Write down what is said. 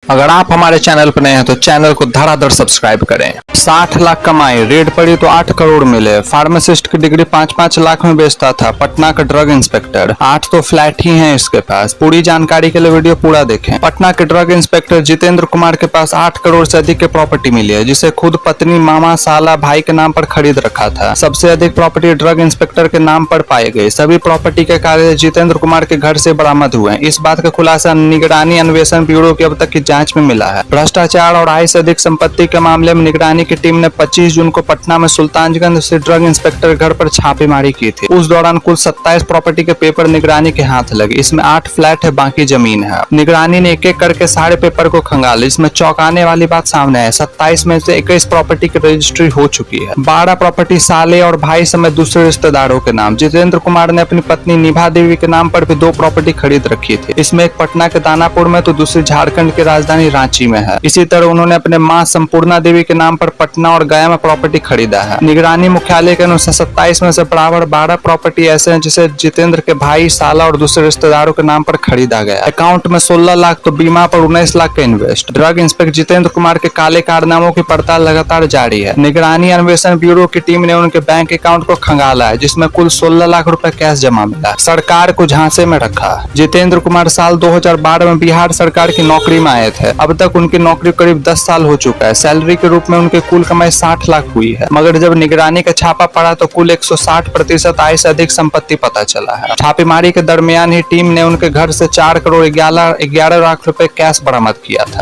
अगर आप हमारे चैनल पर नए हैं तो चैनल को धड़ाधड़ सब्सक्राइब करें। 60 लाख कमाई, रेड पड़ी तो 8 करोड़ मिले। फार्मासिस्ट की डिग्री 5-5 लाख में बेचता था पटना का ड्रग इंस्पेक्टर। 8 तो फ्लैट ही हैं इसके पास। पूरी जानकारी के लिए वीडियो पूरा देखें। पटना के ड्रग इंस्पेक्टर जितेंद्र कुमार के पास 8 करोड़ से अधिक की प्रॉपर्टी मिली है, जिसे खुद पत्नी, मामा, साला, भाई के नाम पर खरीद रखा था। सबसे अधिक प्रॉपर्टी ड्रग इंस्पेक्टर के नाम पर पाई गई। सभी प्रॉपर्टी के कागज जितेंद्र कुमार के घर से बरामद हुए। इस बात का खुलासा निगरानी अन्वेषण ब्यूरो की अब तक की जांच में मिला है। भ्रष्टाचार और आय से अधिक संपत्ति के मामले में निगरानी की टीम ने 25 जून को पटना में सुल्तानगंज से ड्रग इंस्पेक्टर घर पर छापेमारी की थी। उस दौरान कुल 27 प्रॉपर्टी के पेपर निगरानी के हाथ लगे। इसमें 8 फ्लैट है, बाकी जमीन है। निगरानी ने एक एक करके सारे पेपर को खंगाला। इसमें चौंकाने वाली बात सामने है, 27 में से 21 प्रॉपर्टी की रजिस्ट्री हो चुकी है। 12 प्रॉपर्टी साले और भाई समेत दूसरे रिश्तेदारों के नाम। जितेंद्र कुमार ने अपनी पत्नी निभा देवी के नाम पर भी 2 प्रॉपर्टी खरीद रखी थी। इसमें एक पटना के दानापुर में तो दूसरी झारखंड की राजधानी रांची में है। इसी तरह उन्होंने अपने मां संपूर्णा देवी के नाम पर पटना और गया में प्रॉपर्टी खरीदा है। निगरानी मुख्यालय के अनुसार 27 में से बराबर 12 प्रॉपर्टी ऐसे हैं जिसे जितेंद्र के भाई, साला और दूसरे रिश्तेदारों के नाम पर खरीदा गया। अकाउंट में 16 लाख तो बीमा पर 19 लाख का invest. Drug inspector Jitendra Kumar के काले कारनामों की पड़ताल लगातार जारी है। निगरानी अन्वेषण ब्यूरो की टीम ने उनके बैंक अकाउंट को खंगाला है, जिसमें कुल 16 लाख रुपए कैश जमा मिला। सरकार को झांसे में रखा। जितेंद्र कुमार साल 2012 में बिहार सरकार की नौकरी में आए थे। अब तक उनकी नौकरी करीब 10 साल हो चुका है। सैलरी के रूप में उनकी कुल कमाई 60 लाख हुई है, मगर जब निगरानी का छापा पड़ा तो कुल 160% आय से अधिक संपत्ति पता चला है। छापेमारी के दरमियान ही टीम ने उनके घर से 4 करोड़ 11 लाख रुपए कैश बरामद किया था।